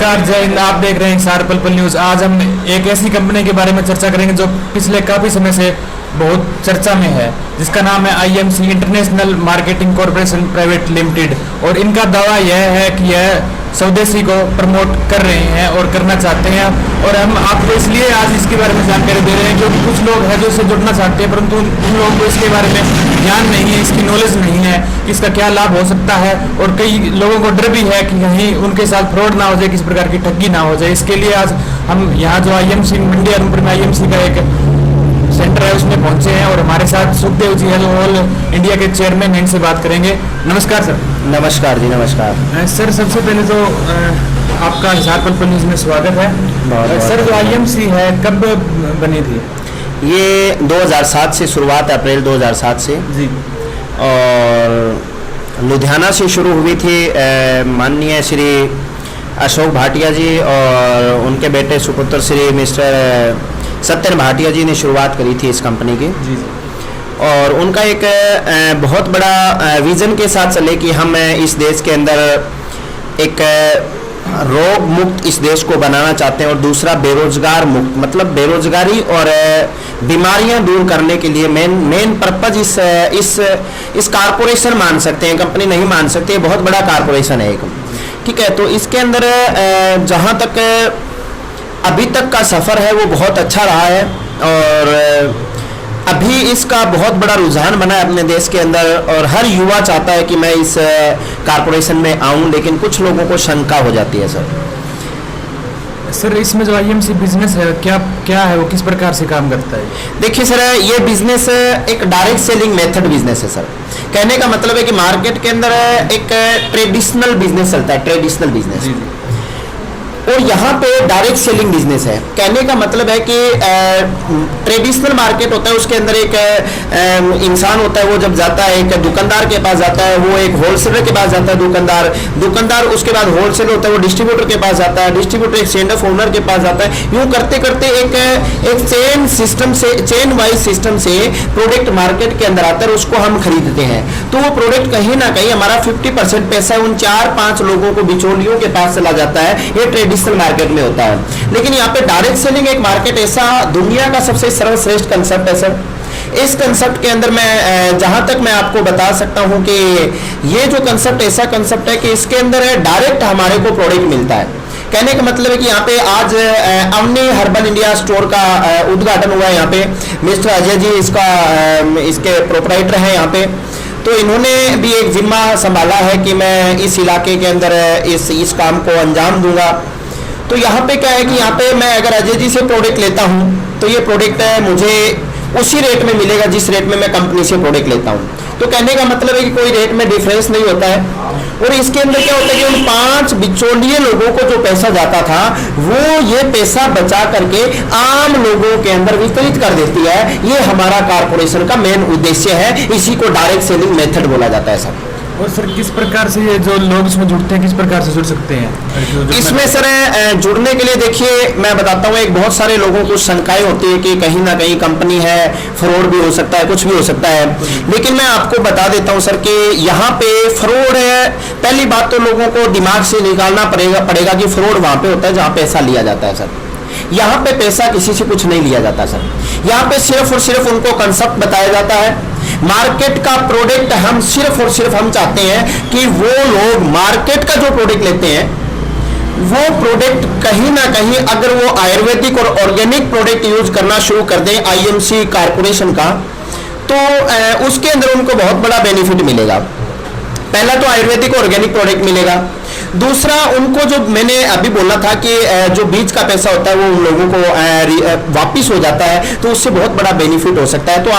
नमस्कार, जय हिंद। आप देख रहे हैं हिसार पल पल न्यूज़। आज हम एक ऐसी कंपनी के बारे में चर्चा करेंगे जो पिछले काफ़ी समय से बहुत चर्चा में है, जिसका नाम है IMC international marketing corporation private limited. और इनका दावा यह है कि यह स्वदेशी को प्रमोट कर रहे हैं और करना चाहते हैं। और हम आपको इसलिए आज इसके बारे में जानकारी दे रहे हैं क्योंकि कुछ लोग हैं जो इससे जुड़ना चाहते हैं, परंतु उन लोगों को इसके बारे में ज्ञान नहीं है, इसकी नॉलेज नहीं है कि इसका क्या लाभ हो सकता है। और कई लोगों को डर भी है कि कहीं उनके साथ फ्रॉड ना हो जाए, किसी प्रकार की ठगी ना हो जाए। इसके लिए आज हम यहाँ जो आईएमसी मंडी अनुपुर में आईएमसी का एक सेंटर है उसमें पहुंचे हैं और हमारे साथ सुखदेव जी हैं, ऑल इंडिया के चेयरमैन, इनसे बात करेंगे। नमस्कार सर। नमस्कार जी, नमस्कार सर। सबसे पहले तो आपका हिसार पल पल न्यूज़ में स्वागत है। सर, जो आईएमसी है कब बनी थी? ये 2007 से शुरुआत है, अप्रैल 2007 से जी। और लुधियाना से शुरू हुई थी। माननीय श्री अशोक भाटिया जी और उनके बेटे सुपुत्र श्री मिस्टर सत्यन भाटिया जी ने शुरुआत करी थी इस कंपनी की। जी। और उनका एक बहुत बड़ा विजन के साथ चले कि हम इस देश के अंदर एक रोग मुक्त इस देश को बनाना चाहते हैं और दूसरा बेरोजगार मुक्त, मतलब बेरोजगारी और बीमारियां दूर करने के लिए मेन पर्पज इस कारपोरेशन मान सकते हैं, कंपनी नहीं मान सकते, बहुत बड़ा कारपोरेशन है एक। ठीक है, तो इसके अंदर जहां तक अभी तक का सफ़र है वो बहुत अच्छा रहा है और अभी इसका बहुत बड़ा रुझान बना है अपने देश के अंदर और हर युवा चाहता है कि मैं इस कारपोरेशन में आऊं, लेकिन कुछ लोगों को शंका हो जाती है सर, इसमें जो आईएमसी बिजनेस है क्या है, वो किस प्रकार से काम करता है? देखिए सर, ये बिजनेस एक डायरेक्ट सेलिंग मेथड बिजनेस है सर। कहने का मतलब है कि मार्केट के अंदर एक ट्रेडिशनल बिजनेस चलता है, ट्रेडिशनल बिजनेस, और यहाँ पे डायरेक्ट सेलिंग बिजनेस है। कहने का मतलब है कि ट्रेडिशनल मार्केट होता है, उसके अंदर एक इंसान होता है, वो जब जाता है एक दुकानदार के पास जाता है, वो एक होलसेलर के पास जाता है, दुकानदार उसके बाद होलसेलर होता है, वो डिस्ट्रीब्यूटर के पास जाता है, डिस्ट्रीब्यूटर एक चेन ऑफ ओनर के पास जाता है। यूँ करते करते एक चेन सिस्टम से, चेन वाइज सिस्टम से प्रोडक्ट मार्केट के अंदर आता है, उसको हम खरीदते हैं। तो वो प्रोडक्ट कहीं ना कहीं हमारा 50% पैसा उन 4-5 लोगों को, बिचौलियों के पास चला जाता है। ये ट्रेडिशनल मार्केट में होता है। लेकिन यहाँ पे डायरेक्ट सेलिंग एक मार्केट ऐसा दुनिया का सबसे सर्वश्रेष्ठ कंसेप्ट है सर। इस कंसेप्ट के अंदर मैं जहां तक मैं आपको बता सकता हूं कि ये जो कंसेप्ट ऐसा कंसेप्ट है कि इसके अंदर डायरेक्ट हमारे को प्रोडक्ट मिलता है। कहने का मतलब है कि यहाँ पे आज अवनी हर्बल इंडिया स्टोर का उद्घाटन हुआ है। यहाँ पे मिस्टर अजय जी इसके प्रोपराइटर हैं यहाँ पे। तो इन्होंने भी एक जिम्मा संभाला है कि मैं इस इलाके के अंदर इस काम को अंजाम दूंगा। तो यहाँ पे क्या है कि यहाँ पे मैं अगर अजय जी से प्रोडक्ट लेता हूँ तो ये प्रोडक्ट मुझे उसी रेट में मिलेगा जिस रेट में मैं कंपनी से प्रोडक्ट लेता हूँ। तो कहने का मतलब है कि कोई रेट में डिफरेंस नहीं होता है। और इसके अंदर क्या होता है कि उन 5 बिचौलिए लोगों को जो पैसा जाता था वो ये पैसा बचा करके आम लोगों के अंदर वितरित कर देती है। ये हमारा कारपोरेशन का मेन उद्देश्य है। इसी को डायरेक्ट सेलिंग मेथड बोला जाता है सर। और सर, किस प्रकार से ये जो लोग इसमें जुड़ते हैं, किस प्रकार से जुड़ सकते हैं इसमें? सर, जुड़ने के लिए देखिए मैं बताता हूँ, एक बहुत सारे लोगों को शंकाएं होती है कि कहीं ना कहीं कंपनी है, फ्रॉड भी हो सकता है, कुछ भी हो सकता है। लेकिन मैं आपको बता देता हूँ सर कि यहाँ पे फ्रॉड है। पहली बात तो लोगों को दिमाग से निकालना पड़ेगा कि फ्रॉड वहां पे होता है जहाँ पैसा लिया जाता है सर। यहाँ पे पैसा किसी से कुछ नहीं लिया जाता सर। यहाँ पे सिर्फ और सिर्फ उनको कंसेप्ट बताया जाता है। मार्केट का प्रोडक्ट हम सिर्फ और सिर्फ हम चाहते हैं कि वो लोग मार्केट का जो प्रोडक्ट लेते हैं वो प्रोडक्ट कहीं ना कहीं अगर वो आयुर्वेदिक और ऑर्गेनिक प्रोडक्ट यूज करना शुरू कर दें आईएमसी कारपोरेशन का, तो उसके अंदर उनको बहुत बड़ा बेनिफिट मिलेगा। पहला तो आयुर्वेदिक ऑर्गेनिक प्रोडक्ट मिलेगा। दूसरा, उनको जो मैंने अभी बोला था कि जो बीज का पैसा होता है वो उन लोगों को वापिस हो जाता है, तो उससे बहुत बड़ा बेनिफिट हो सकता है। तो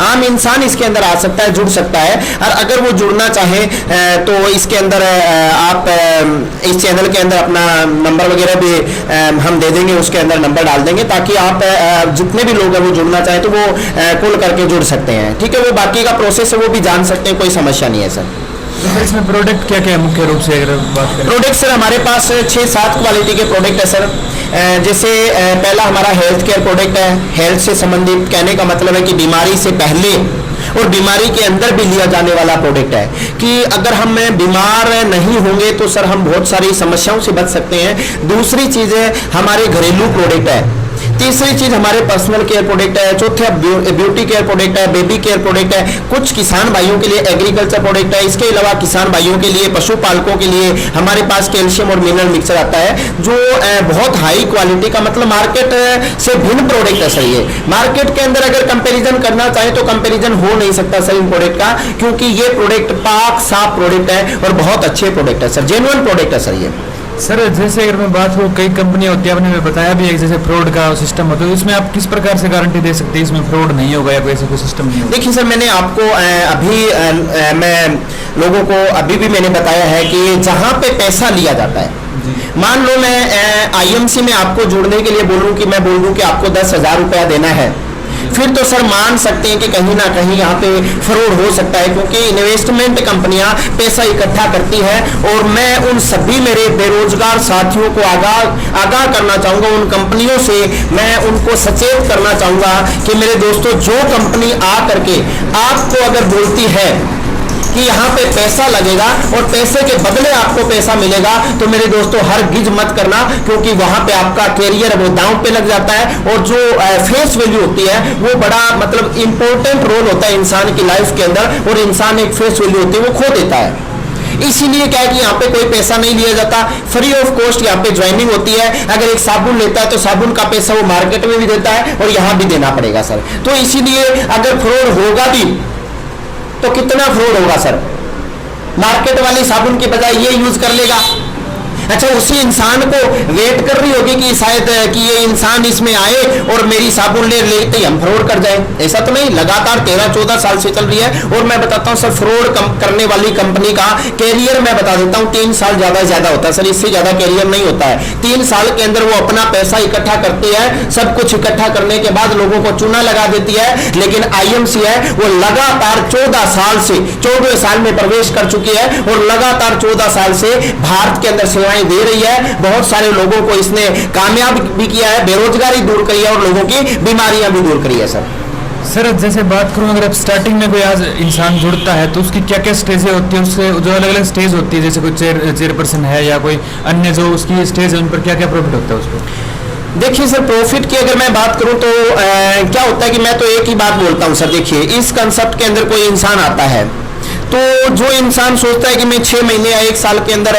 आम इंसान इसके अंदर आ सकता है, जुड़ सकता है। और अगर वो जुड़ना चाहे तो इसके अंदर आप इस चैनल के अंदर अपना नंबर वगैरह भी हम दे देंगे, उसके अंदर नंबर डाल देंगे ताकि आप जितने भी लोग हैं वो जुड़ना चाहें तो वो कॉल करके जुड़ सकते हैं। ठीक है, वो बाकी का प्रोसेस है वो भी जान सकते हैं, कोई समस्या नहीं है सर। तो इसमें प्रोडक्ट क्या क्या है मुख्य रूप से अगर बात करें? प्रोडक्ट सर हमारे पास 6-7 क्वालिटी के प्रोडक्ट है सर। जैसे पहला हमारा हेल्थ केयर प्रोडक्ट है। हेल्थ से संबंधित, कहने का मतलब है कि बीमारी से पहले और बीमारी के अंदर भी लिया जाने वाला प्रोडक्ट है कि अगर हम बीमार नहीं होंगे तो सर हम बहुत सारी समस्याओं से बच सकते हैं। दूसरी चीज है हमारे घरेलू प्रोडक्ट है। तीसरी चीज हमारे पर्सनल केयर प्रोडक्ट है। चौथे ब्यूटी केयर प्रोडक्ट है, बेबी केयर प्रोडक्ट है। कुछ किसान भाइयों के लिए एग्रीकल्चर प्रोडक्ट है। इसके अलावा किसान भाइयों के लिए, पशुपालकों के लिए हमारे पास कैल्शियम और मिनरल मिक्सर आता है जो बहुत हाई क्वालिटी का, मतलब मार्केट से भिन्न प्रोडक्ट है सर। ये मार्केट के अंदर अगर कंपेरिजन करना चाहे तो कंपेरिजन हो नहीं सकता सर इन प्रोडक्ट का, क्योंकि ये प्रोडक्ट पाक साफ प्रोडक्ट है और बहुत अच्छे प्रोडक्ट है सर, जेन्युइन प्रोडक्ट है सर ये। सर जैसे अगर मैं बात करूँ, कई कंपनियां होती है, आपने मैं बताया भी है जैसे फ्रॉड का सिस्टम होता है, तो इसमें आप किस प्रकार से गारंटी दे सकते हैं इसमें फ्रॉड नहीं होगा या कोई ऐसा कोई सिस्टम नहीं होगा? देखिए सर, मैंने आपको मैं लोगों को अभी भी मैंने बताया है कि जहां पे पैसा लिया जाता है, मान लो मैं IMC में आपको जुड़ने के लिए बोलूं कि मैं बोल दूं कि आपको 10,000 रुपया देना है, फिर तो सर मान सकते हैं कि कहीं ना कहीं यहाँ पे फ्रॉड हो सकता है, क्योंकि इन्वेस्टमेंट कंपनियां पैसा इकट्ठा करती है। और मैं उन सभी मेरे बेरोजगार साथियों को आगाह करना चाहूंगा, उन कंपनियों से मैं उनको सचेत करना चाहूंगा कि मेरे दोस्तों, जो कंपनी आ करके आपको अगर बोलती है कि यहाँ पे पैसा लगेगा और पैसे के बदले आपको पैसा मिलेगा, तो मेरे दोस्तों हरगिज मत करना, क्योंकि वहां पे आपका कैरियर वो दांव पे लग जाता है। और जो फेस वैल्यू होती है वो बड़ा मतलब इंपॉर्टेंट रोल होता है इंसान की लाइफ के अंदर, और इंसान एक फेस वैल्यू होती है वो खो देता है। इसीलिए क्या है कि यहाँ पे कोई पैसा नहीं लिया जाता, फ्री ऑफ कॉस्ट यहाँ पे ज्वाइनिंग होती है। अगर एक साबुन लेता है तो साबुन का पैसा वो मार्केट में भी देता है और यहाँ भी देना पड़ेगा सर। तो इसीलिए अगर फ्रॉड होगा भी तो कितना फ्रॉड होगा सर, मार्केट वाली साबुन के बजाय ये यूज कर लेगा। अच्छा, उसी इंसान को वेट कर रही होगी कि शायद कि ये इंसान इसमें आए और मेरी साबुन ले लेते ही हम फ्रॉड कर जाए। ऐसा तो नहीं, लगातार 13-14 साल से चल रही है। और मैं बताता हूँ सर, फ्रॉड करने वाली कंपनी का कैरियर मैं बता देता हूँ 3 साल ज्यादा होता है सर, इससे ज्यादा कैरियर नहीं होता है। 3 साल के अंदर वो अपना पैसा इकट्ठा करती है, सब कुछ इकट्ठा करने के बाद लोगों को चूना लगा देती है। लेकिन IMC है वो लगातार 14 साल से 14वें साल में प्रवेश कर चुकी है और लगातार 14 साल से भारत के अंदर सेवाएं दे रही है। बहुत सारे लोगों को इसने कामयाब भी किया है, बेरोजगारी दूर करी है और लोगों की बीमारियां भी दूर करी है सर। सर जैसे बात करूं, अगर स्टार्टिंग में कोई आज इंसान जुड़ता है तो उसकी क्या क्या स्टेजें होती है, उससे जो अलग अलग स्टेज होती है, जैसे कोई चेयरपर्सन है या कोई अन्य जो उसकी स्टेज है, उन पर क्या क्या प्रॉफिट होता है उसको? देखिए सर, प्रॉफिट की अगर मैं बात करूं तो क्या होता है कि मैं तो एक ही बात बोलता हूं सर। देखिए, इस कंसेप्ट के अंदर कोई इंसान आता है तो जो इंसान सोचता है कि मैं 6 महीने या 1 साल के अंदर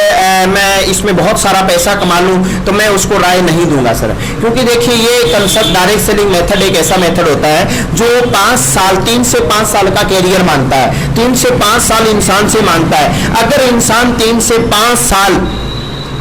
मैं इसमें बहुत सारा पैसा कमा लूं, तो मैं उसको राय नहीं दूंगा सर। क्योंकि देखिए, ये कंसेप्ट डायरेक्ट सेलिंग मेथड एक ऐसा मेथड होता है जो 3 से 5 साल का कैरियर मांगता है, 3 से 5 साल इंसान से मांगता है। अगर इंसान 3 से 5 साल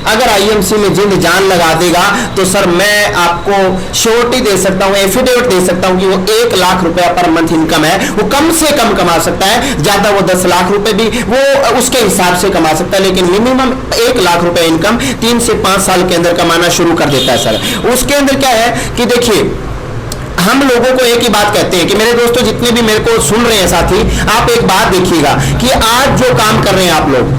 अगर IMC में जिंद जान लगा देगा तो सर मैं आपको श्योरिटी दे सकता हूं, एफिडेविट दे सकता हूं कि वो 1 लाख रुपया पर मंथ इनकम है, वो कम से कम कमा सकता है। ज्यादा वो 10 लाख रुपए भी वो उसके हिसाब से कमा सकता है, लेकिन मिनिमम 1 लाख रुपए इनकम 3 से 5 साल के अंदर कमाना शुरू कर देता है सर। उसके अंदर क्या है कि देखिए, हम लोगों को एक ही बात कहते हैं कि मेरे दोस्तों, जितने भी मेरे को सुन रहे हैं साथी, आप एक बात देखिएगा कि आज जो काम कर रहे हैं आप लोग,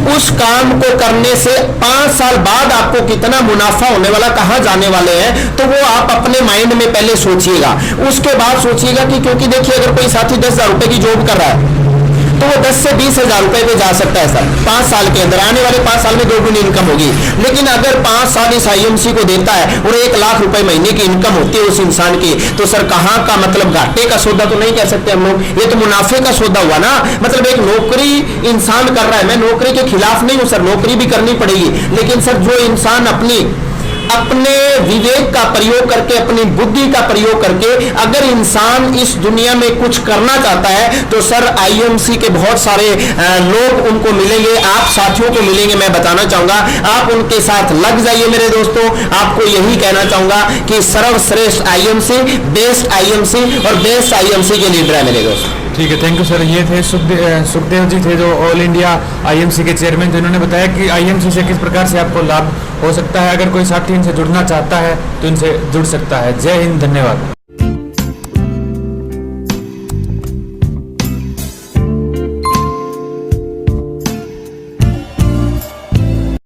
उस काम को करने से 5 साल बाद आपको कितना मुनाफा होने वाला, कहां जाने वाले हैं, तो वो आप अपने माइंड में पहले सोचिएगा। उसके बाद सोचिएगा कि क्योंकि देखिए, अगर कोई साथी 10,000 रुपए की जॉब कर रहा है तो वो 10 से 20,000 रुपए पे जा सकता है सर। 5 साल के अंदर, आने वाले 5 साल में 2 गुनी इनकम होगी। लेकिन अगर 5 साल इस IMC को देता है और 1 लाख रुपए महीने की इनकम होती है उस इंसान की, तो सर कहां का मतलब घाटे का सौदा तो नहीं कह सकते हम लोग, ये तो मुनाफे का सौदा हुआ ना। मतलब एक नौकरी इंसान कर रहा है, मैं नौकरी के खिलाफ नहीं हूं सर, नौकरी भी करनी पड़ेगी, लेकिन सर जो इंसान अपने विवेक का प्रयोग करके, अपनी बुद्धि का प्रयोग करके अगर इंसान इस दुनिया में कुछ करना चाहता है, तो सर IMC के बहुत सारे लोग उनको मिलेंगे, आप साथियों को मिलेंगे। मैं बताना चाहूंगा, आप उनके साथ लग जाइए मेरे दोस्तों। आपको यही कहना चाहूंगा कि सर्वश्रेष्ठ IMC, बेस्ट IMC और बेस्ट IMC के लीडर है मेरे दोस्त। ठीक है, थैंक यू सर। ये थे सुखदेव जी थे जो ऑल इंडिया IMC के चेयरमैन, जिन्होंने बताया कि IMC से किस प्रकार से आपको लाभ हो सकता है। अगर कोई साथी इनसे जुड़ना चाहता है तो इनसे जुड़ सकता है। जय हिंद, धन्यवाद।